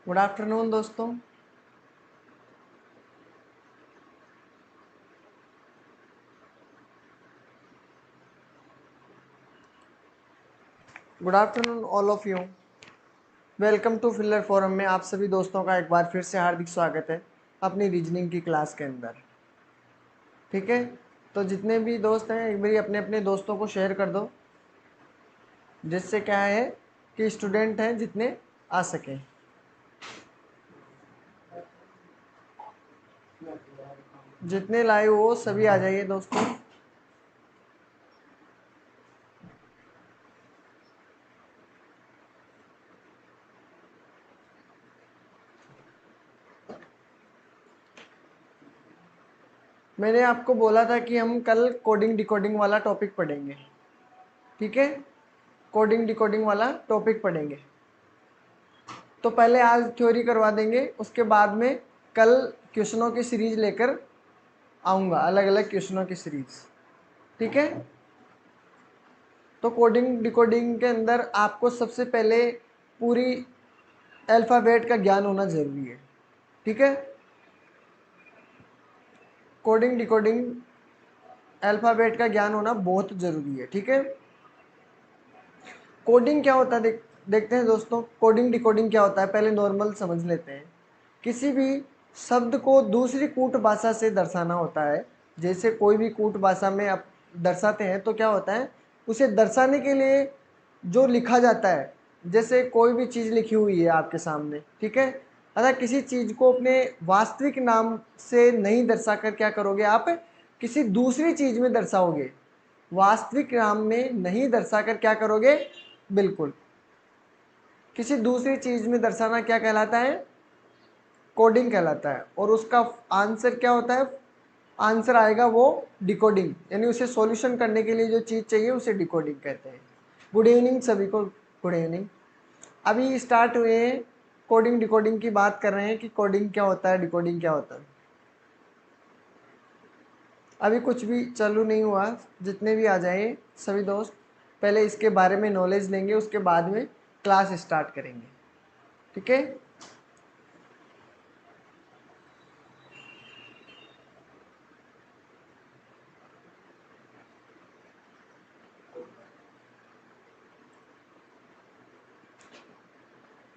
Good afternoon दोस्तों। Good afternoon all of you. Welcome to filler forum में आप सभी दोस्तों का एक बार फिर से हार्दिक स्वागत है अपनी रीजनिंग की क्लास के अंदर। ठीक है, तो जितने भी दोस्त हैं एक बार अपने अपने दोस्तों को शेयर कर दो, जिससे क्या है कि स्टूडेंट हैं जितने आ सकें। जितने लाइव हो सभी आ जाइए दोस्तों। मैंने आपको बोला था कि हम कल कोडिंग डिकोडिंग वाला टॉपिक पढ़ेंगे। ठीक है, कोडिंग डिकोडिंग वाला टॉपिक पढ़ेंगे। तो पहले आज थ्योरी करवा देंगे, उसके बाद में कल क्वेश्चनों की सीरीज लेकर आऊँगा, अलग अलग क्वेश्चनों की सीरीज। ठीक है, तो कोडिंग डिकोडिंग के अंदर आपको सबसे पहले पूरी अल्फ़ाबेट का ज्ञान होना ज़रूरी है। ठीक है, कोडिंग डिकोडिंग अल्फ़ाबेट का ज्ञान होना बहुत ज़रूरी है। ठीक है, कोडिंग क्या होता है देखते हैं दोस्तों। कोडिंग डिकोडिंग क्या होता है पहले नॉर्मल समझ लेते हैं। किसी भी शब्द को दूसरी कूट भाषा से दर्शाना होता है। जैसे कोई भी कूट भाषा में आप दर्शाते हैं तो क्या होता है, उसे दर्शाने के लिए जो लिखा जाता है, जैसे कोई भी चीज़ लिखी हुई है आपके सामने। ठीक है, अगर किसी चीज़ को अपने वास्तविक नाम से नहीं दर्शा कर क्या करोगे, आप किसी दूसरी चीज़ में दर्शाओगे। वास्तविक नाम में नहीं दर्शाकर क्या करोगे, बिल्कुल किसी दूसरी चीज में दर्शाना क्या कहलाता है, कोडिंग कहलाता है। और उसका आंसर क्या होता है, आंसर आएगा वो डिकोडिंग, यानी उसे सॉल्यूशन करने के लिए जो चीज चाहिए उसे डिकोडिंग कहते हैं। गुड इवनिंग सभी को, गुड इवनिंग। अभी स्टार्ट हुए हैं, कोडिंग डिकोडिंग की बात कर रहे हैं कि कोडिंग क्या होता है, डिकोडिंग क्या होता है। अभी कुछ भी चालू नहीं हुआ, जितने भी आ जाए सभी दोस्त पहले इसके बारे में नॉलेज लेंगे, उसके बाद में क्लास स्टार्ट करेंगे। ठीक है,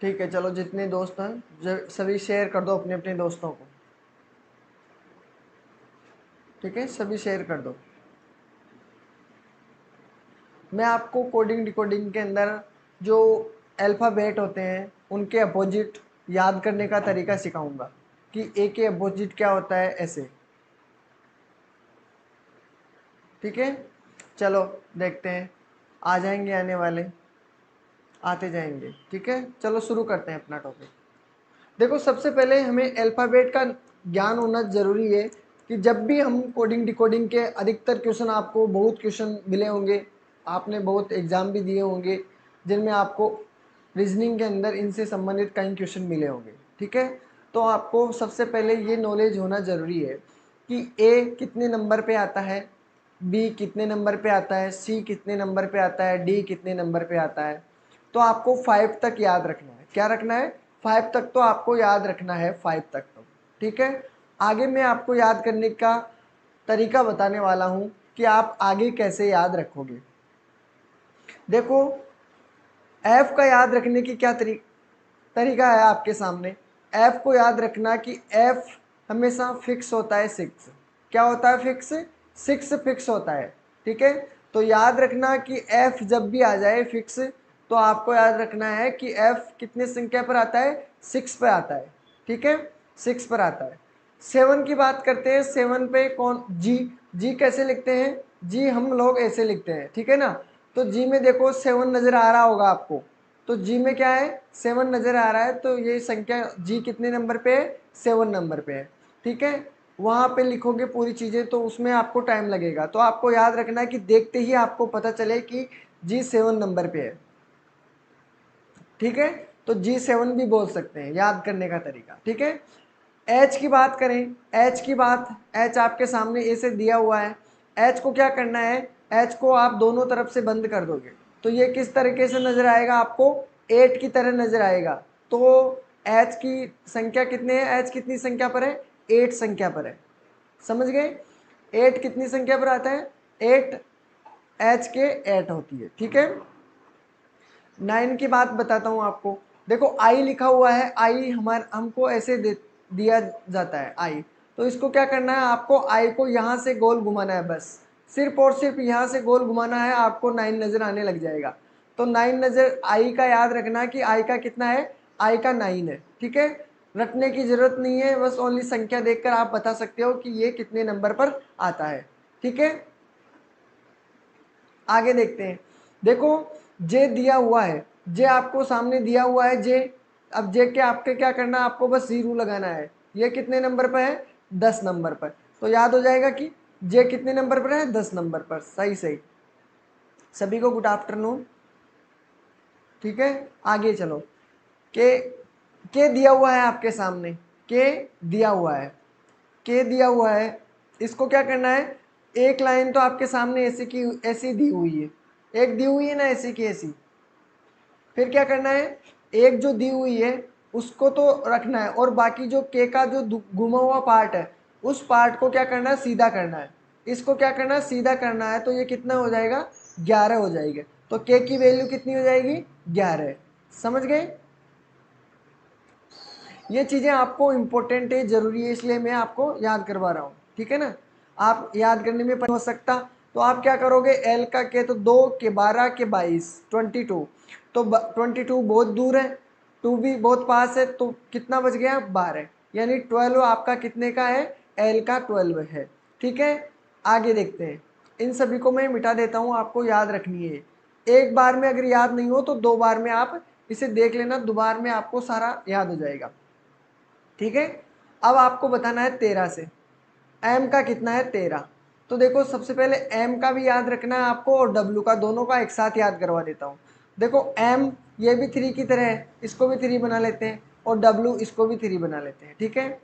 ठीक है, चलो जितने दोस्त हैं सभी शेयर कर दो अपने अपने दोस्तों को। ठीक है, सभी शेयर कर दो। मैं आपको कोडिंग डिकोडिंग के अंदर जो अल्फ़ाबेट होते हैं उनके अपोजिट याद करने का तरीका सिखाऊंगा कि ए के अपोजिट क्या होता है, ऐसे। ठीक है, चलो देखते हैं, आ जाएंगे आने वाले, आते जाएंगे। ठीक है, चलो शुरू करते हैं अपना टॉपिक। देखो, सबसे पहले हमें अल्फ़ाबेट का ज्ञान होना ज़रूरी है कि जब भी हम कोडिंग डिकोडिंग के अधिकतर क्वेश्चन, आपको बहुत क्वेश्चन मिले होंगे, आपने बहुत एग्ज़ाम भी दिए होंगे जिनमें आपको रीजनिंग के अंदर इनसे संबंधित कई क्वेश्चन मिले होंगे। ठीक है, तो आपको सबसे पहले ये नॉलेज होना ज़रूरी है कि ए कितने नंबर पे आता है, बी कितने नंबर पे आता है, सी कितने नंबर पे आता है, डी कितने नंबर पे आता है। तो आपको 5 तक याद रखना है। क्या रखना है, 5 तक तो आपको याद रखना है, 5 तक तो। ठीक है, आगे मैं आपको याद करने का तरीका बताने वाला हूं कि आप आगे कैसे याद रखोगे। देखो, एफ का याद रखने की क्या तरीका है आपके सामने। एफ को याद रखना कि एफ हमेशा फिक्स होता है, 6। क्या होता है, फिक्स, 6 फिक्स होता है। ठीक है, तो याद रखना कि एफ जब भी आ जाए फिक्स, तो आपको याद रखना है कि एफ कितने संख्या पर आता है, 6 पर आता है। ठीक है, 6 पर आता है। 7 की बात करते हैं, 7 पे कौन, जी। जी कैसे लिखते हैं, जी हम लोग ऐसे लिखते हैं, ठीक है ना। तो जी में देखो 7 नज़र आ रहा होगा आपको, तो जी में क्या है, 7 नज़र आ रहा है, तो ये संख्या जी कितने नंबर पे है, 7 नंबर पे है, ठीक है। वहाँ पे लिखोगे पूरी चीज़ें तो उसमें आपको टाइम लगेगा, तो आपको याद रखना है कि देखते ही आपको पता चले कि जी 7 नंबर पे है, ठीक है। तो G7 भी बोल सकते हैं, याद करने का तरीका, ठीक है। H की बात करें, H की बात, H आपके सामने ए से दिया हुआ है। H को क्या करना है, H को आप दोनों तरफ से बंद कर दोगे तो ये किस तरीके से नजर आएगा आपको, 8 की तरह नजर आएगा। तो H की संख्या कितने है, H कितनी संख्या पर है, 8 संख्या पर है, समझ गए। 8 कितनी संख्या पर आता है, 8 H के 8 होती है, ठीक है। 9 की बात बताता हूँ आपको, देखो आई लिखा हुआ है, आई हमको ऐसे दिया जाता है आई, तो इसको क्या करना है आपको, आई को यहाँ से गोल घुमाना है, बस सिर्फ और सिर्फ यहाँ से गोल घुमाना है, आपको 9 नज़र आने लग जाएगा। तो 9 नज़र, आई का याद रखना कि आई का कितना है, आई का 9 है, ठीक है। रटने की जरूरत नहीं है, बस ओनली संख्या देखकर आप बता सकते हो कि ये कितने नंबर पर आता है, ठीक है। आगे देखते हैं, देखो जे दिया हुआ है, जे आपको सामने दिया हुआ है जे। अब जे के आपके क्या करना है, आपको बस 0 लगाना है। ये कितने नंबर पर है, 10 नंबर पर। तो याद हो जाएगा कि जे कितने नंबर पर है, 10 नंबर पर, सही सही। सभी को गुड आफ्टरनून, ठीक है। आगे चलो, के दिया हुआ है आपके सामने, के दिया हुआ है, के दिया हुआ है। इसको क्या करना है, एक लाइन तो आपके सामने ऐसी की ऐसी दी हुई है, एक दी हुई है ना ऐसी की ऐसी। फिर क्या करना है, एक जो दी हुई है उसको तो रखना है, और बाकी जो के का जो घुमा हुआ पार्ट है उस पार्ट को क्या करना है, सीधा करना है। इसको क्या करना है, सीधा करना है। तो ये कितना हो जाएगा, 11 हो जाएगा। तो के की वैल्यू कितनी हो जाएगी, 11। समझ गए। ये चीज़ें आपको इंपॉर्टेंट है, जरूरी है, इसलिए मैं आपको याद करवा रहा हूँ, ठीक है ना। आप याद करने में हो सकता, तो आप क्या करोगे, एल का के तो 2 के 12 के 22 22, तो 22 बहुत दूर है, 2 भी बहुत पास है, तो कितना बच गया, 12, यानी 12 आपका कितने का है, एल का 12 है, ठीक है। आगे देखते हैं, इन सभी को मैं मिटा देता हूँ, आपको याद रखनी है। एक बार में अगर याद नहीं हो तो 2 बार में आप इसे देख लेना, दोबारा में आपको सारा याद हो जाएगा, ठीक है। अब आपको बताना है 13 से, एम का कितना है, 13। तो देखो सबसे पहले एम का भी याद रखना है आपको, और डब्ल्यू का, दोनों का एक साथ याद करवा देता हूँ। देखो एम ये भी 3 की तरह है, इसको भी 3 बना लेते हैं, और डब्ल्यू इसको भी 3 बना लेते हैं, ठीक है।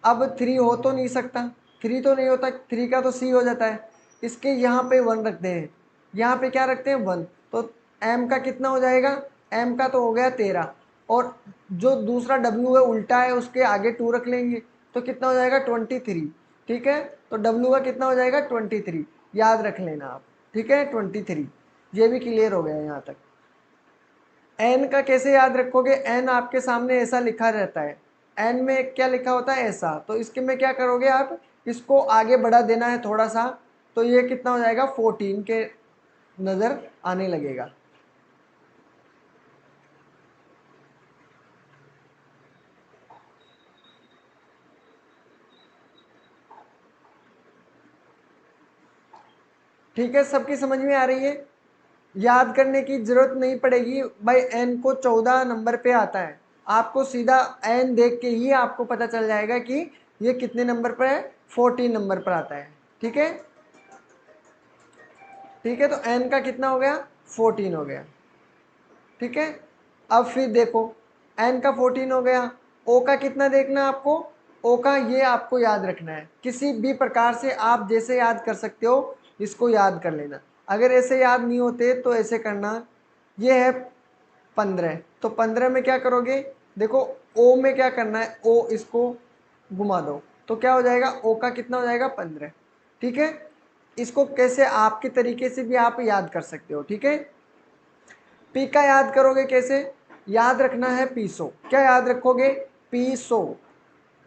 अब 3 हो तो नहीं सकता, 3 तो नहीं होता, 3 का तो सी हो जाता है। इसके यहाँ पे 1 रखते हैं, यहाँ पे क्या रखते हैं, 1। तो एम का कितना हो जाएगा, एम का तो हो गया 13, और जो दूसरा डब्ल्यू है उल्टा है, उसके आगे 2 रख लेंगे, तो कितना हो जाएगा, 23, ठीक है। तो डब्ल्यू का कितना हो जाएगा, 23, याद रख लेना आप, ठीक है, 23। ये भी क्लियर हो गया यहाँ तक। एन का कैसे याद रखोगे, एन आपके सामने ऐसा लिखा रहता है, एन में क्या लिखा होता है, ऐसा। तो इसके में क्या करोगे आप, इसको आगे बढ़ा देना है थोड़ा सा, तो ये कितना हो जाएगा, 14 के नज़र आने लगेगा। ठीक है, सबकी समझ में आ रही है, याद करने की जरूरत नहीं पड़ेगी भाई, एन को 14 नंबर पे आता है, आपको सीधा एन देख के ही आपको पता चल जाएगा कि ये कितने नंबर पर है, 14 नंबर पर आता है, ठीक है। ठीक है, तो एन का कितना हो गया, 14 हो गया, ठीक है। अब फिर देखो, एन का 14 हो गया, ओ का कितना देखना है आपको, ओ का ये आपको याद रखना है, किसी भी प्रकार से आप जैसे याद कर सकते हो इसको याद कर लेना। अगर ऐसे याद नहीं होते तो ऐसे करना, ये है 15, तो 15 में क्या करोगे, देखो ओ में क्या करना है, ओ इसको घुमा दो, तो क्या हो जाएगा, ओ का कितना हो जाएगा, 15, ठीक है। इसको कैसे आपके तरीके से भी आप याद कर सकते हो, ठीक है। पी का याद करोगे कैसे, याद रखना है पीसो, क्या याद रखोगे, पीसो,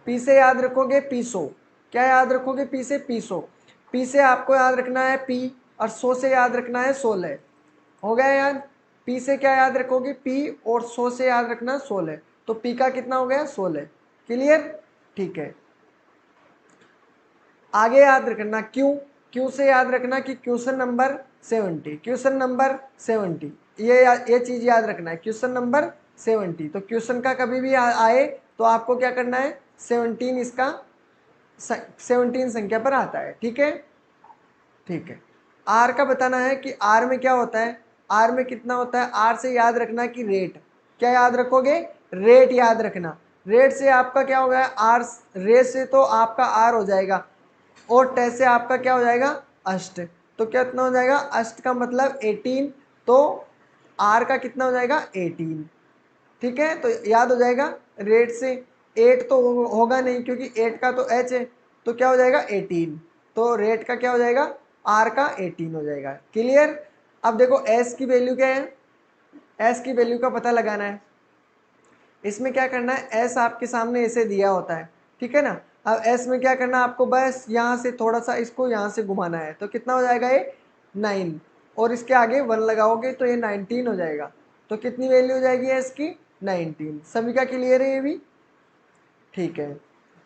पी से याद रखोगे पीसो, क्या याद रखोगे, पी से पीसो। पी से आपको याद रखना है पी, और सो से याद रखना है 16, हो गया याद। पी से क्या याद रखोगे, पी, और सो से याद रखना 16, तो पी का कितना हो गया, 16, क्लियर। ठीक है, आगे याद रखना क्यों, क्यों से याद रखना कि क्वेश्चन नंबर 70, क्वेश्चन नंबर 70, ये चीज याद रखना है, क्वेश्चन नंबर 70। तो क्वेश्चन का कभी भी आए तो आपको क्या करना है, 17 इसका 17 संख्या पर आता है। ठीक है, ठीक है। आर का बताना है कि आर में क्या होता है, आर में कितना होता है। आर से याद रखना कि रेट, क्या याद रखोगे, रेट याद रखना। रेट से आपका क्या हो गया, आर, रेट से तो आपका आर हो जाएगा, और टे से आपका क्या हो जाएगा, अष्ट। तो कितना हो जाएगा, अष्ट का मतलब 18, तो आर का कितना हो जाएगा 18। ठीक है, तो याद हो जाएगा। रेट से 8 तो होगा नहीं क्योंकि 8 का तो एच है, तो क्या हो जाएगा 18, तो रेट का क्या हो जाएगा, आर का 18 हो जाएगा। क्लियर। अब देखो एस की वैल्यू क्या है, एस की वैल्यू का पता लगाना है। इसमें क्या करना है, एस आपके सामने ऐसे दिया होता है, ठीक है ना। अब एस में क्या करना है आपको, बस यहाँ से थोड़ा सा इसको यहाँ से घुमाना है, तो कितना हो जाएगा ये 9, और इसके आगे 1 लगाओगे तो ये 19 हो जाएगा। तो कितनी वैल्यू हो जाएगी एस की, 19। सभी का क्लियर है ये भी, ठीक है।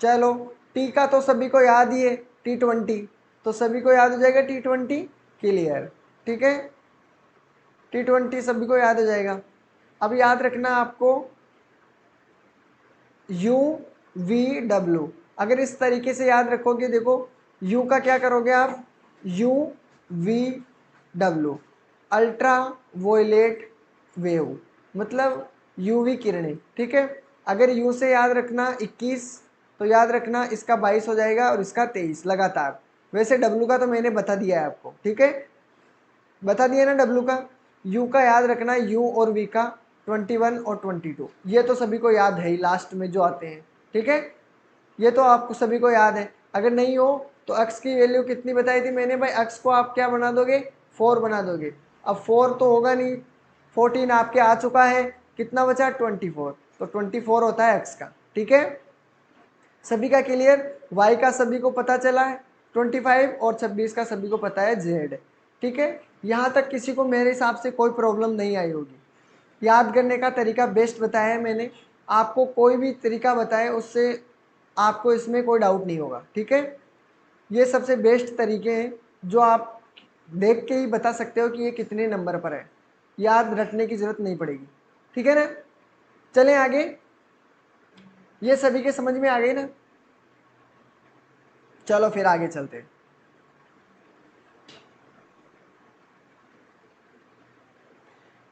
चलो, टी का तो सभी को याद ही है, T20, तो सभी को याद हो जाएगा T20, क्लियर। ठीक है, T20 सभी को याद हो जाएगा। अब याद रखना आपको U V W, अगर इस तरीके से याद रखोगे, देखो U का क्या करोगे आप, U V W, ultraviolet wave, मतलब यूवी किरणें। ठीक है, अगर U से याद रखना 21, तो याद रखना इसका 22 हो जाएगा और इसका 23 लगातार। वैसे W का तो मैंने बता दिया है आपको, ठीक है, बता दिया ना W का। U का याद रखना, U और V का 21 और 22, ये तो सभी को याद है ही, लास्ट में जो आते हैं। ठीक है, ये तो आपको सभी को याद है। अगर नहीं हो तो अक्स की वैल्यू कितनी बताई थी मैंने भाई, अक्स को आप क्या बना दोगे, 4 बना दोगे। अब 4 तो होगा नहीं, 14 आपके आ चुका है, कितना बचा 24, तो 24 होता है अक्स का। ठीक है, सभी का क्लियर। वाई का सभी को पता चला है 25, और 26 का सभी को पता है जेड। ठीक है, यहाँ तक किसी को मेरे हिसाब से कोई प्रॉब्लम नहीं आई होगी। याद करने का तरीका बेस्ट बताया है मैंने आपको, कोई भी तरीका बताए उससे आपको इसमें कोई डाउट नहीं होगा। ठीक है, ये सबसे बेस्ट तरीके हैं जो आप देख के ही बता सकते हो कि ये कितने नंबर पर है, याद रखने की जरूरत नहीं पड़ेगी। ठीक है ना, चलें आगे, ये सभी के समझ में आ गई ना। चलो फिर आगे चलते हैं।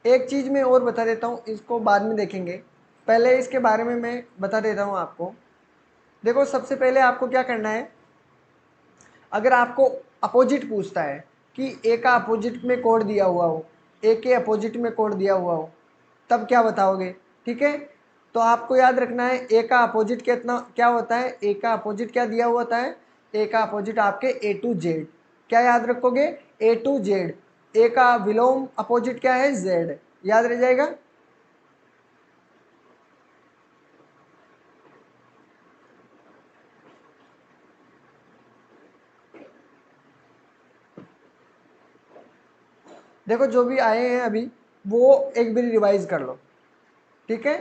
एक चीज मैं और बता देता हूँ, इसको बाद में देखेंगे, पहले इसके बारे में मैं बता देता हूँ आपको। देखो सबसे पहले आपको क्या करना है, अगर आपको अपोजिट पूछता है कि ए का अपोजिट में कोड दिया हुआ हो, ए के अपोजिट में कोड दिया हुआ हो, तब क्या बताओगे। ठीक है, तो आपको याद रखना है ए का अपोजिट कितना क्या होता है, ए का अपोजिट क्या दिया हुआ होता है, ए का अपोजिट आपके ए टू जेड। क्या याद रखोगे, ए टू जेड। ए का विलोम अपोजिट क्या है, जेड, याद रह जाएगा। देखो जो भी आए हैं अभी वो एक बार रिवाइज कर लो। ठीक है,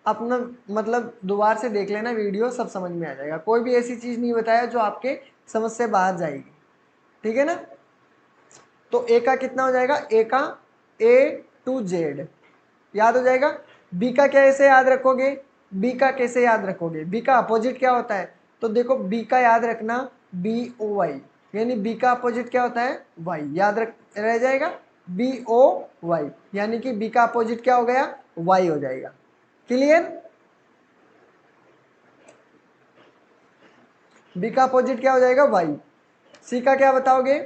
अपना मतलब दोबारा से देख लेना वीडियो, सब समझ में आ जाएगा। कोई भी ऐसी चीज नहीं बताया जो आपके समझ से बाहर जाएगी। ठीक है ना, तो ए का कितना हो जाएगा, ए का ए टू जेड याद हो जाएगा। बी का कैसे याद रखोगे, बी का कैसे याद रखोगे, बी का अपोजिट क्या होता है, तो देखो बी का याद रखना बी ओ वाई, यानी बी का अपोजिट क्या होता है, वाई, याद रख रह जाएगा, बी ओ वाई, यानी कि बी का अपोजिट क्या हो गया, वाई हो जाएगा। क्लियर, बी का अपोजिट क्या हो जाएगा, वाई। सी का क्या बताओगे,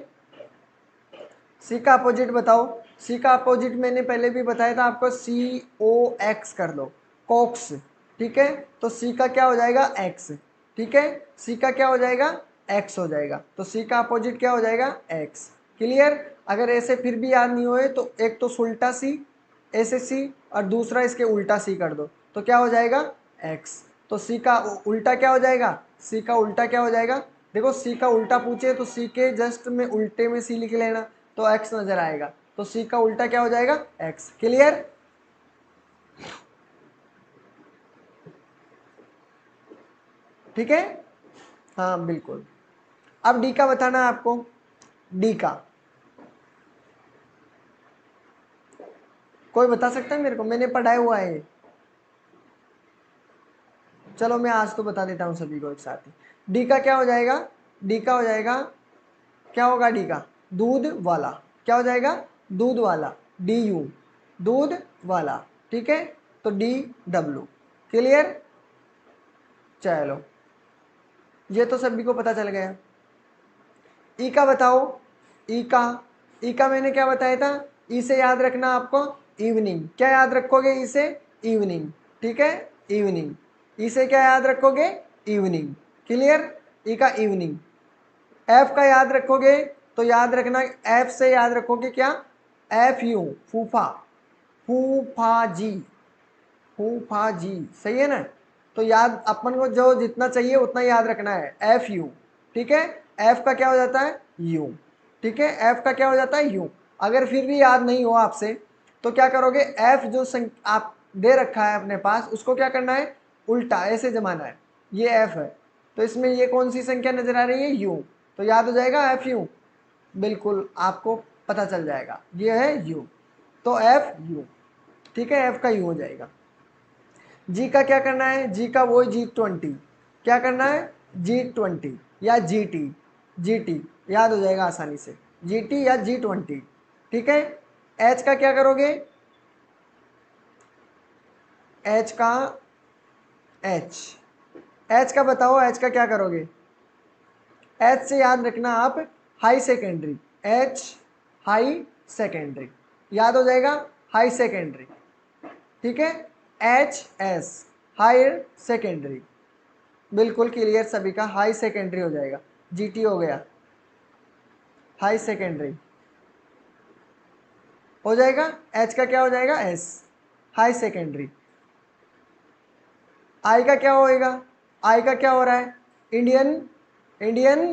सी का अपोजिट बताओ। सी का अपोजिट मैंने पहले भी बताया था आपको, सी ओ एक्स कर दो, कॉक्स। ठीक है, तो सी का क्या हो जाएगा, एक्स। ठीक है, सी का क्या हो जाएगा, एक्स हो जाएगा, तो सी का अपोजिट क्या हो जाएगा, एक्स। क्लियर। अगर ऐसे फिर भी याद नहीं हुए तो एक तो उल्टा सी, ऐसे सी, और दूसरा इसके उल्टा सी कर दो, तो क्या हो जाएगा, एक्स। तो सी का उल्टा क्या हो जाएगा, सी का उल्टा क्या हो जाएगा, देखो सी का उल्टा पूछे तो सी के जस्ट में उल्टे में सी लिख लेना, तो एक्स नजर आएगा, तो सी का उल्टा क्या हो जाएगा, एक्स। क्लियर। ठीक है, हाँ बिल्कुल। अब डी का बताना है आपको, डी का कोई बता सकता है मेरे को, मैंने पढ़ाया हुआ है। चलो मैं आज तो बता देता हूँ सभी को एक साथ ही। डी का क्या हो जाएगा, डी का हो जाएगा, क्या होगा डी का, दूध वाला। क्या हो जाएगा, दूध वाला, डी यू, दूध वाला। ठीक है, तो डी डब्ल्यू। क्लियर, चलो ये तो सभी को पता चल गया। ई का बताओ, ई का, ई का मैंने क्या बताया था, ई से याद रखना आपको इवनिंग। क्या याद रखोगे ई से, इवनिंग। ठीक है, इवनिंग। ई से क्या याद रखोगे, इवनिंग। क्लियर, ई का इवनिंग। एफ का याद रखोगे तो याद रखना, एफ से याद रखोगे क्या, एफ यू, फूफा, फूफा जी, फूफा जी, सही है ना। तो याद अपन को जो जितना चाहिए उतना याद रखना है, एफ यू। ठीक है, एफ का क्या हो जाता है, यू। ठीक है, एफ का क्या हो जाता है, यू। अगर फिर भी याद नहीं हो आपसे तो क्या करोगे, एफ जो आप दे रखा है अपने पास उसको क्या करना है, उल्टा ऐसे जमाना है। ये एफ है तो इसमें ये कौन सी संख्या नजर आ रही है, यू, तो याद हो जाएगा एफ यू। बिल्कुल आपको पता चल जाएगा ये है यू, तो एफ यू। ठीक है, एफ का यू हो जाएगा। जी का क्या करना है, जी का वो G20, क्या करना है, G20 या GT, GT याद हो जाएगा आसानी से, GT या G20। ठीक है, एच का क्या करोगे, एच का, एच, एच का बताओ, एच का क्या करोगे, एच से याद रखना आप high secondary, H high secondary, याद हो जाएगा हाई सेकेंडरी। ठीक है, एच एस हायर सेकेंडरी, बिल्कुल क्लियर सभी का, हाई सेकेंडरी हो जाएगा, जीटी हो गया, हाई सेकेंडरी हो जाएगा। एच का क्या हो जाएगा, एस, हाई सेकेंडरी। आई का क्या होएगा, आई का क्या हो रहा है, इंडियन, इंडियन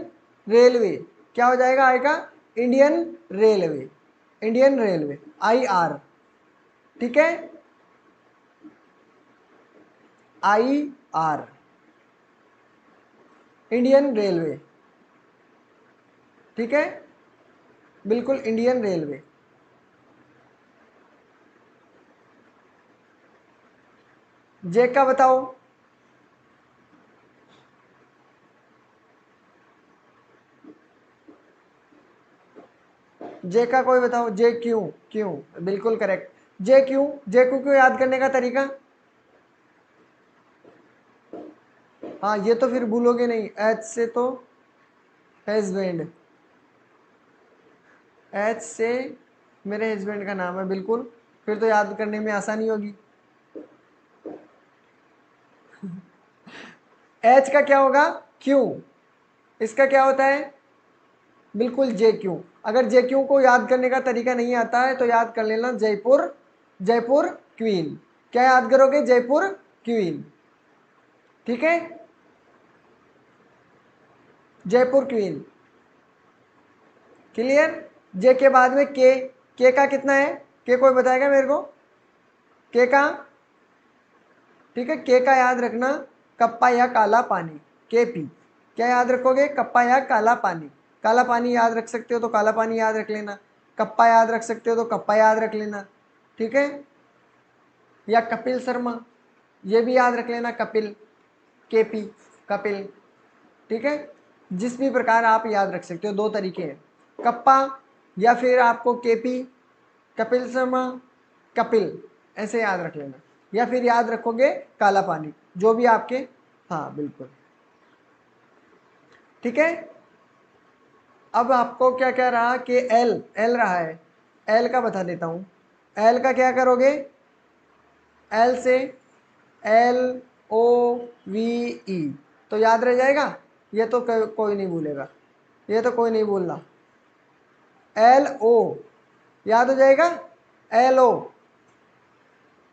रेलवे, क्या हो जाएगा आई का, Indian railway, Indian railway, I R. ठीक है, आई आर, इंडियन रेलवे। ठीक है, बिल्कुल इंडियन रेलवे। जे का बताओ, जे का कोई बताओ, जे क्यू, क्यू बिल्कुल करेक्ट। जे क्यू, जे क्यू क्यों याद करने का तरीका, हाँ ये तो फिर भूलोगे नहीं, एच से तो हस्बैंड, एच से मेरे हस्बैंड का नाम है, बिल्कुल फिर तो याद करने में आसानी होगी। एच का क्या होगा, क्यू, इसका क्या होता है, बिल्कुल जे क्यू। अगर जे क्यू को याद करने का तरीका नहीं आता है तो याद कर लेना जयपुर, जयपुर क्वीन। क्या याद करोगे, जयपुर क्वीन। ठीक है, जयपुर क्वीन। क्लियर, जे के बाद में के का कितना है, के कोई बताएगा मेरे को, के का, ठीक है, के का याद रखना कप्पा या काला पानी, के पी। क्या याद रखोगे, कप्पा या काला पानी। काला पानी याद रख सकते हो तो काला पानी याद रख लेना, कप्पा याद रख सकते हो तो कप्पा याद रख लेना। ठीक है, या कपिल शर्मा, ये भी याद रख लेना, कपिल, के पी, कपिल। ठीक है, जिस भी प्रकार आप याद रख सकते हो, दो तरीके हैं, कप्पा या फिर आपको केपी, कपिल शर्मा, कपिल, ऐसे याद रख लेना, या फिर याद रखोगे काला पानी, जो भी आपके, हाँ बिल्कुल। ठीक है, अब आपको क्या क्या रहा कि एल, एल रहा है, एल का बता देता हूं। एल का क्या करोगे, एल से एल ओ वी ई, तो याद रह जाएगा, ये तो कोई नहीं भूलेगा, ये तो कोई नहीं भूलना। एल ओ याद हो जाएगा, एल ओ,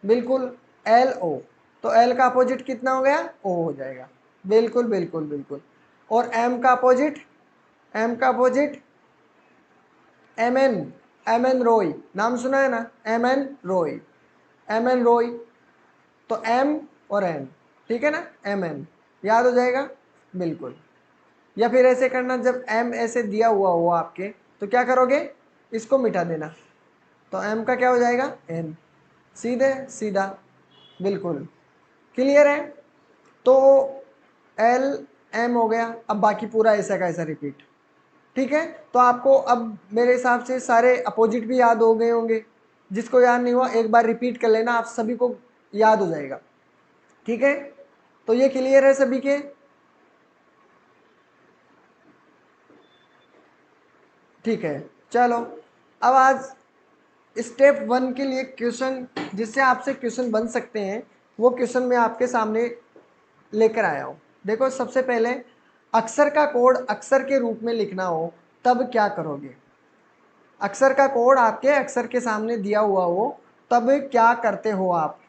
बिल्कुल एल ओ, तो एल का अपोजिट कितना हो गया, ओ हो जाएगा, बिल्कुल बिल्कुल बिल्कुल। और एम का अपोजिट, एम का opposite M N, M N Roy, नाम सुना है ना, M N Roy, M N Roy, तो एम और एन, ठीक है ना, एम एन याद हो जाएगा। बिल्कुल। या फिर ऐसे करना, जब m ऐसे दिया हुआ हो आपके तो क्या करोगे, इसको मिटा देना, तो m का क्या हो जाएगा n, सीधे सीधा, बिल्कुल क्लियर है। तो l m हो गया, अब बाकी पूरा ऐसा का ऐसा रिपीट। ठीक है, तो आपको अब मेरे हिसाब से सारे अपोजिट भी याद हो गए होंगे, जिसको याद नहीं हुआ एक बार रिपीट कर लेना, आप सभी को याद हो जाएगा। ठीक है, तो ये क्लियर है सभी के। ठीक है, चलो अब आज स्टेप 1 के लिए क्वेश्चन, जिससे आपसे क्वेश्चन बन सकते हैं, वो क्वेश्चन मैं आपके सामने लेकर आया हूँ। देखो सबसे पहले, अक्षर का कोड अक्षर के रूप में लिखना हो तब क्या करोगे। अक्षर का कोड आपके अक्षर के सामने दिया हुआ हो तब क्या करते हो आप।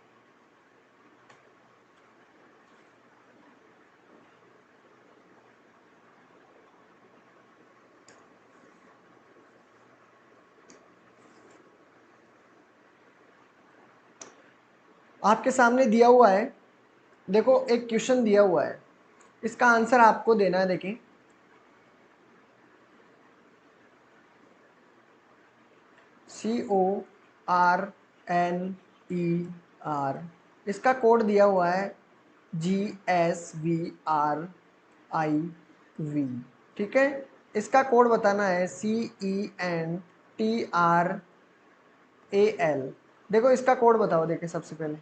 आपके सामने दिया हुआ है, देखो एक क्वेश्चन दिया हुआ है, इसका आंसर आपको देना है। देखिए CORNER, इसका कोड दिया हुआ है GSVRIV। ठीक है, इसका कोड बताना है CENTRAL। देखो इसका कोड बताओ, देखिए सबसे पहले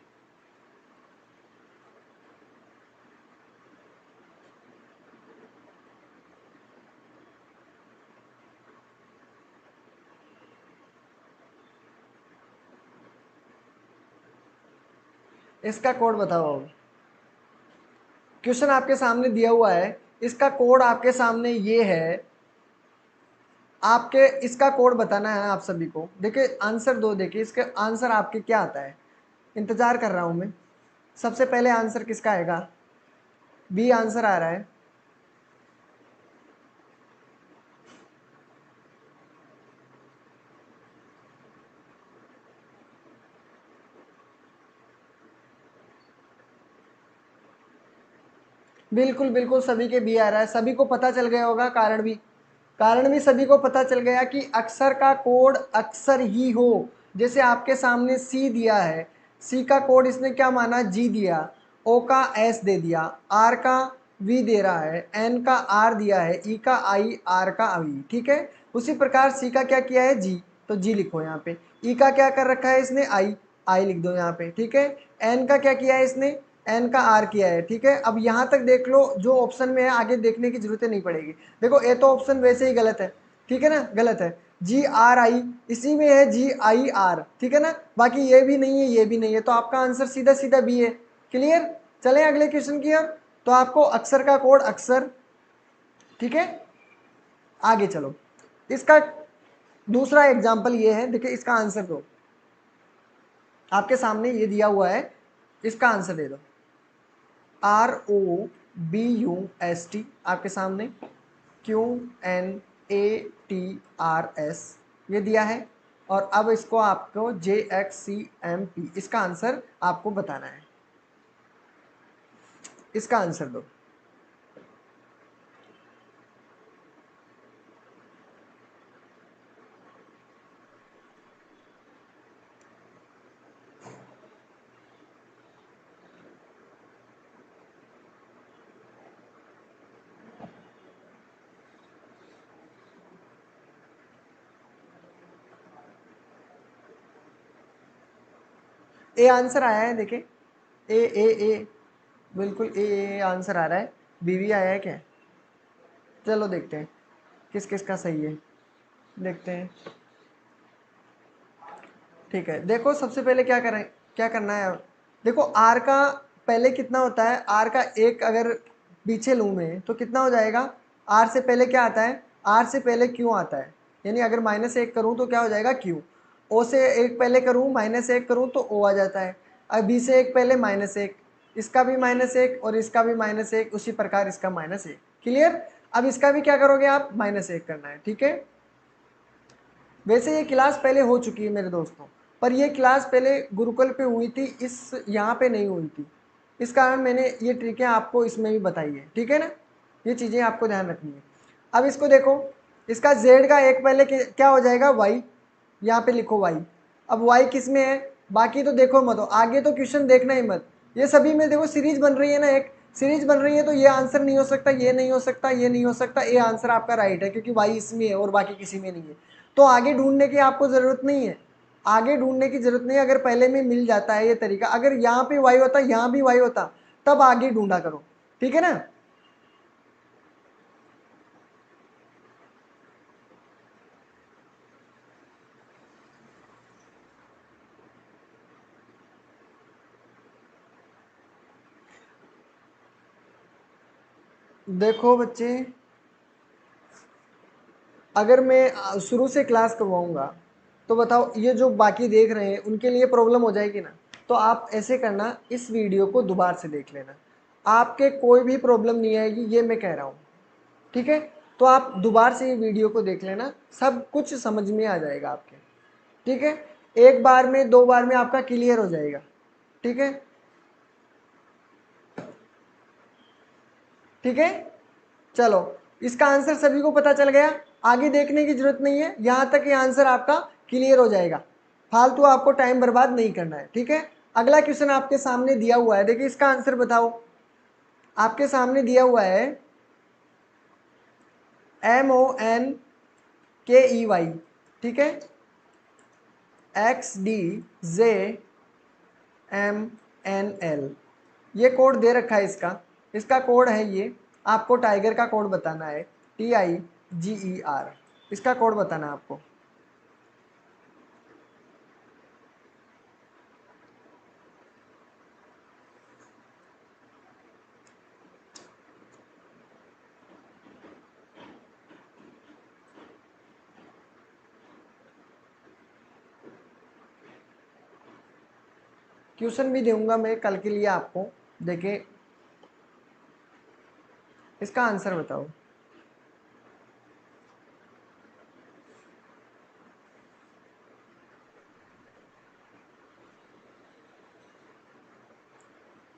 इसका कोड बताओ। क्वेश्चन आपके सामने दिया हुआ है, इसका कोड आपके सामने ये है, आपके इसका कोड बताना है आप सभी को। देखिए आंसर दो, देखिए इसका आंसर आपके क्या आता है, इंतजार कर रहा हूं मैं। सबसे पहले आंसर किसका आएगा, बी आंसर आ रहा है। बिल्कुल बिल्कुल सभी के बी आ रहा है, सभी को पता चल गया होगा कारण भी सभी को पता चल गया कि अक्षर का कोड अक्षर ही हो। जैसे आपके सामने सी दिया है, सी का कोड इसने क्या माना, जी दिया, ओ का एस दे दिया, आर का वी दे रहा है, एन का आर दिया है, ई का आई, आर का आई। ठीक है, उसी प्रकार सी का क्या किया है, जी, तो जी लिखो यहाँ पे। ई का क्या कर रखा है इसने, आई, आई लिख दो यहाँ पे। ठीक है, एन का क्या किया है इसने, एन का आर किया है। ठीक है, अब यहाँ तक देख लो, जो ऑप्शन में है आगे देखने की जरूरत नहीं पड़ेगी। देखो ए तो ऑप्शन वैसे ही गलत है, ठीक है ना, गलत है। जी आर आई, इसी में है जी आई आर, ठीक है ना, बाकी ये भी नहीं है ये भी नहीं है, तो आपका आंसर सीधा सीधा बी है। क्लियर, चलें अगले क्वेश्चन की ओर। तो आपको अक्षर का कोड अक्षर, ठीक है, आगे चलो। इसका दूसरा एग्जाम्पल ये है, देखिए इसका आंसर दो, आपके सामने ये दिया हुआ है, इसका आंसर दे दो। ROBUST आपके सामने, QNATRS ये दिया है, और अब इसको आपको JXCMP, इसका आंसर आपको बताना है। इसका आंसर दो। ए आंसर आया है, देखें ए, बिल्कुल ए आंसर आ रहा है। बीवी आया है क्या, चलो देखते हैं किस किस का सही है, देखते हैं। ठीक है, देखो सबसे पहले क्या करें, क्या करना है। देखो आर का पहले कितना होता है, आर का एक अगर पीछे लूँ मैं तो कितना हो जाएगा, आर से पहले क्या आता है, आर से पहले क्यों आता है, यानी अगर -1 करूँ तो क्या हो जाएगा क्यू। ओ से एक पहले करूँ, -1 करूँ तो ओ आ जाता है। अब बी से एक पहले -1, इसका भी -1 और इसका भी -1, उसी प्रकार इसका -1। क्लियर, अब इसका भी क्या करोगे आप, -1 करना है। ठीक है, वैसे ये क्लास पहले हो चुकी है मेरे दोस्तों, पर ये क्लास पहले गुरुकुल पे हुई थी, इस यहाँ पे नहीं हुई थी, इस कारण मैंने ये ट्रिकें आपको इसमें भी बताई है। ठीक है ना, ये चीज़ें आपको ध्यान रखनी है। अब इसको देखो, इसका z का एक पहले क्या हो जाएगा y, यहाँ पे लिखो y। अब y किस में है, बाकी तो देखो मत, आगे तो क्वेश्चन देखना ही मत। ये सभी में देखो सीरीज बन रही है ना, एक सीरीज बन रही है, तो ये आंसर नहीं हो सकता, ये नहीं हो सकता, ये नहीं हो सकता, ये आंसर आपका राइट है क्योंकि y इसमें है और बाकी किसी में नहीं है। तो आगे ढूंढने की आपको ज़रूरत नहीं है, आगे ढूंढने की जरूरत नहीं है। अगर पहले में मिल जाता है ये तरीका, अगर यहाँ पे y होता, यहाँ भी y होता, तब आगे ढूंढा करो, ठीक है ना। देखो बच्चे, अगर मैं शुरू से क्लास करवाऊंगा तो बताओ ये जो बाकी देख रहे हैं उनके लिए प्रॉब्लम हो जाएगी ना। तो आप ऐसे करना, इस वीडियो को दोबारा से देख लेना, आपके कोई भी प्रॉब्लम नहीं आएगी, ये मैं कह रहा हूँ, ठीक है। तो आप दोबारा से ये वीडियो को देख लेना, सब कुछ समझ में आ जाएगा आपके, ठीक है। एक बार में, दो बार में आपका क्लियर हो जाएगा, ठीक है, ठीक है। चलो, इसका आंसर सभी को पता चल गया, आगे देखने की जरूरत नहीं है, यहां तक ये आंसर आपका क्लियर हो जाएगा, फालतू आपको टाइम बर्बाद नहीं करना है, ठीक है। अगला क्वेश्चन आपके सामने दिया हुआ है, देखिए इसका आंसर बताओ। आपके सामने दिया हुआ है MONKEY, ठीक है, XDJMNL, ये कोड दे रखा है इसका कोड है ये। आपको टाइगर का कोड बताना है, TIGER, इसका कोड बताना है आपको। क्वेश्चन भी दूंगा मैं कल के लिए आपको, देखिए इसका आंसर बताओ।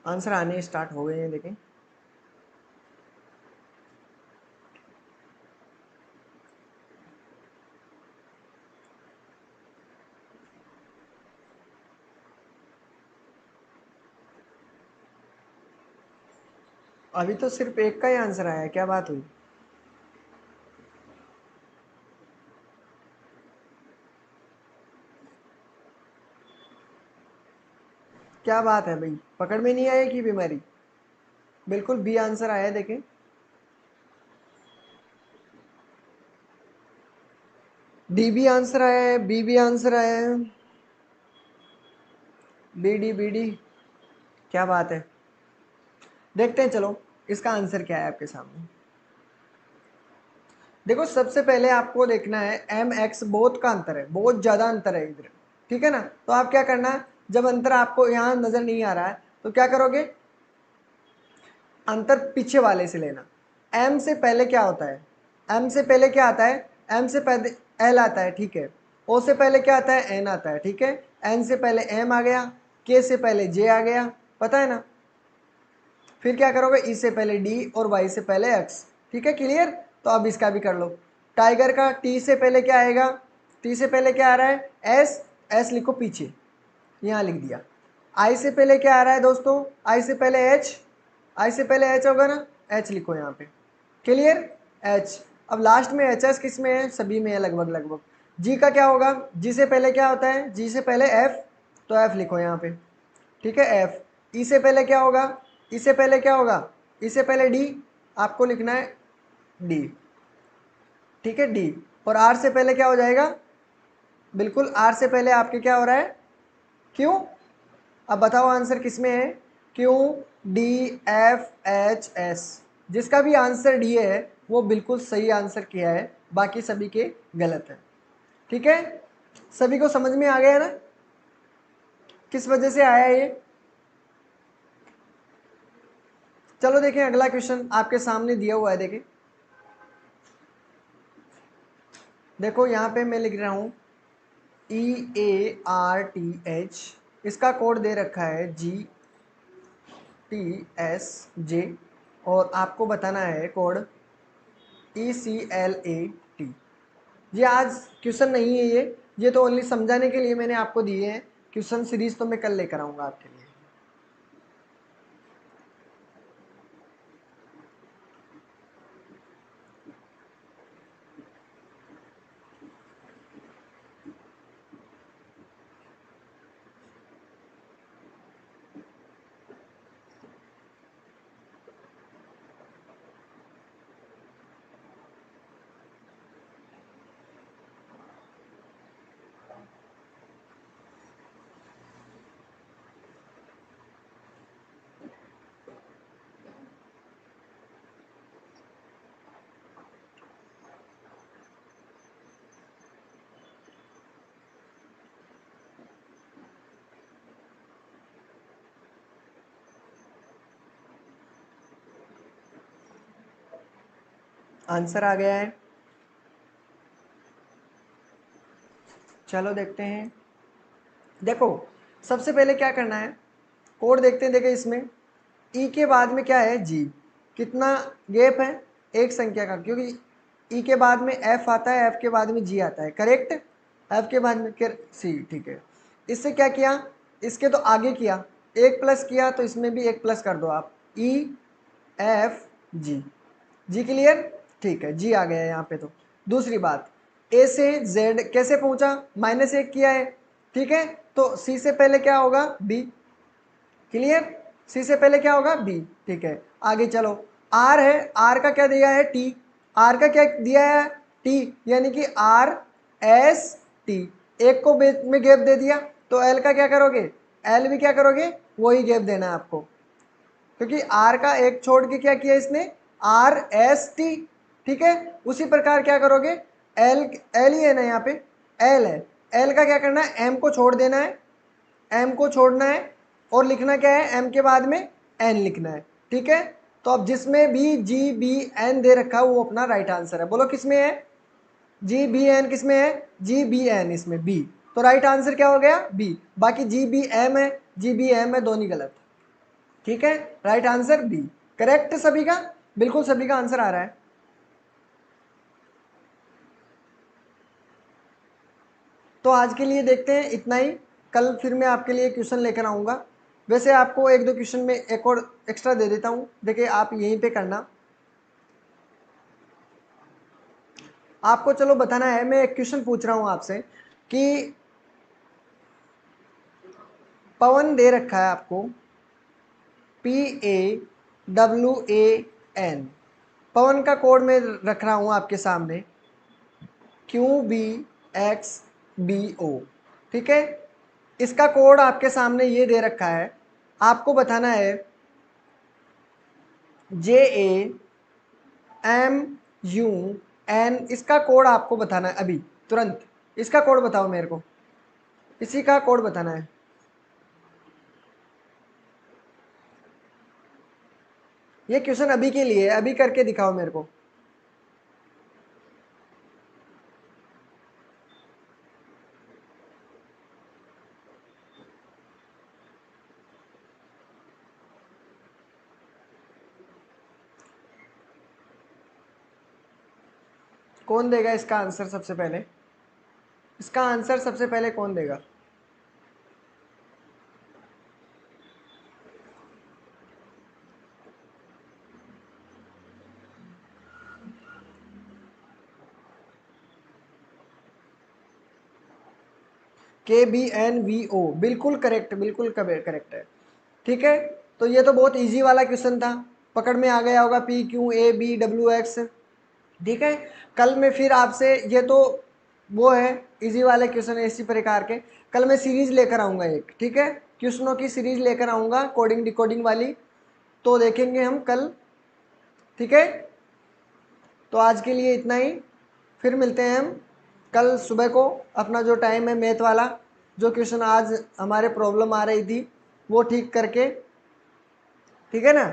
आंसर आने स्टार्ट हो गए हैं, देखें। अभी तो सिर्फ एक का ही आंसर आया है, क्या बात हुई। क्या बात है भाई, पकड़ में नहीं आया कि बीमारी, बिल्कुल बी आंसर आया है, देखें। डी भी आंसर आया है, बी भी आंसर आया है, बी डी क्या बात है। देखते हैं, चलो इसका आंसर क्या है आपके सामने। देखो सबसे पहले आपको देखना है MX, बहुत का अंतर है, बहुत ज़्यादा अंतर है इधर, ठीक है ना। तो आप क्या करना, जब अंतर आपको यहाँ नज़र नहीं आ रहा है तो क्या करोगे, अंतर पीछे वाले से लेना। M से पहले क्या होता है, M से पहले क्या आता है, M से पहले L आता है, ठीक है। O से पहले क्या आता है, N आता है, ठीक है। N से पहले M आ गया, K से पहले J आ गया, पता है ना। फिर क्या करोगे, ई से पहले डी और वाई से पहले एक्स, ठीक है, क्लियर। तो अब इसका भी कर लो। टाइगर का टी से पहले क्या आएगा, टी से पहले क्या आ रहा है, एस, एस लिखो पीछे, यहाँ लिख दिया। आई से पहले क्या आ रहा है दोस्तों, आई से पहले एच, आई से पहले एच होगा ना, एच लिखो यहाँ पे, क्लियर, एच। अब लास्ट में एच एस किस में है, सभी में है लगभग लगभग। जी का क्या होगा, जी से पहले क्या होता है, जी से पहले एफ, तो एफ लिखो यहाँ पे, ठीक है, एफ। ई से पहले क्या होगा, ई से पहले क्या होगा, ई से पहले डी, आपको लिखना है डी, ठीक है, डी। और आर से पहले क्या हो जाएगा, बिल्कुल आर से पहले आपके क्या हो रहा है, क्यों। अब बताओ आंसर किस में है, Q, D, F, H, S. जिसका भी आंसर डी है वो बिल्कुल सही आंसर किया है, बाकी सभी के गलत है, ठीक है। सभी को समझ में आ गया ना, किस वजह से आया ये। चलो देखें अगला क्वेश्चन आपके सामने दिया हुआ है, देखें। देखो यहाँ पे मैं लिख रहा हूँ EARTH, इसका कोड दे रखा है GTSJ, और आपको बताना है कोड ECLAT। ये आज क्वेश्चन नहीं है, ये तो ओनली समझाने के लिए मैंने आपको दिए हैं। क्वेश्चन सीरीज तो मैं कल लेकर आऊँगा आपके लिए। आंसर आ गया है, चलो देखते हैं। देखो सबसे पहले क्या करना है, कोड देखते हैं। देखिए इसमें ई के बाद में क्या है, जी। कितना गैप है, एक संख्या का, क्योंकि ई के बाद में एफ आता है, एफ के बाद में जी आता है, करेक्ट। एफ के बाद में सी, ठीक है। इससे क्या किया, इसके तो आगे किया, एक प्लस किया, तो इसमें भी एक प्लस कर दो आप, ई एफ जी। जी क्लियर, ठीक है, जी आ गया है यहाँ पे। तो दूसरी बात, ए से जेड कैसे पहुंचा, -1 किया है, ठीक है। तो सी से पहले क्या होगा, बी, क्लियर। सी से पहले क्या होगा, बी, ठीक है। आगे चलो, आर है, आर का क्या दिया है, टी। आर का क्या दिया है, टी, यानी कि आर एस टी। एक को में गैप दे दिया, तो एल का क्या करोगे, एल भी क्या करोगे, वही गैप देना है आपको, क्योंकि आर का एक छोड़ के क्या किया इसने, आर एस टी, ठीक है। उसी प्रकार क्या करोगे, एल, एल ही है ना यहाँ पे, एल है, एल का क्या करना है, एम को छोड़ देना है, एम को छोड़ना है, और लिखना क्या है, एम के बाद में एन लिखना है, ठीक है। तो अब जिसमें भी जी बी एन दे रखा है वो अपना राइट आंसर है। बोलो किसमें है, जी बी एन किसमें है, जी बी एन, इसमें बी। तो राइट आंसर क्या हो गया, बी। बाकी जी बी एम है, जी बी एम है, दोनों गलत, ठीक है। राइट आंसर बी, करेक्ट सभी का, बिल्कुल सभी का आंसर आ रहा है। तो आज के लिए देखते हैं इतना ही, कल फिर मैं आपके लिए क्वेश्चन लेकर आऊँगा। वैसे आपको एक दो क्वेश्चन में एक और एक्स्ट्रा दे देता हूँ, देखिए आप यहीं पे करना। आपको चलो बताना है, मैं एक क्वेश्चन पूछ रहा हूँ आपसे कि पवन दे रखा है आपको, PAWAN, पवन का कोड मैं रख रहा हूँ आपके सामने, QBXBO, ठीक है। इसका कोड आपके सामने ये दे रखा है, आपको बताना है JAMUN, इसका कोड आपको बताना है अभी तुरंत। इसका कोड बताओ मेरे को, इसी का कोड बताना है। ये क्वेश्चन अभी के लिए, अभी करके दिखाओ मेरे को। कौन देगा इसका आंसर सबसे पहले, इसका आंसर सबसे पहले कौन देगा। KBNVO, बिल्कुल करेक्ट, बिल्कुल करेक्ट है, ठीक है। तो ये तो बहुत इजी वाला क्वेश्चन था, पकड़ में आ गया होगा, PQABWX, ठीक है। कल मैं फिर आपसे, ये तो वो है इजी वाले क्वेश्चन है इसी प्रकार के, कल मैं सीरीज लेकर आऊँगा एक, ठीक है, क्वेश्चनों की सीरीज लेकर आऊँगा, कोडिंग डिकोडिंग वाली, तो देखेंगे हम कल, ठीक है। तो आज के लिए इतना ही, फिर मिलते हैं हम कल सुबह को। अपना जो टाइम है मैथ वाला, जो क्वेश्चन आज हमारे प्रॉब्लम आ रही थी वो ठीक करके, ठीक है ना।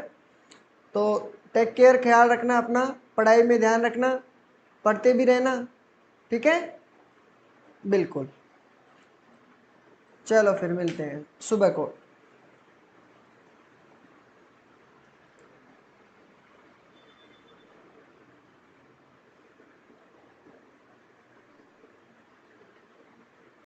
तो टेक केयर, ख्याल रखना अपना, पढ़ाई में ध्यान रखना, पढ़ते भी रहना, ठीक है, बिल्कुल। चलो फिर मिलते हैं सुबह को।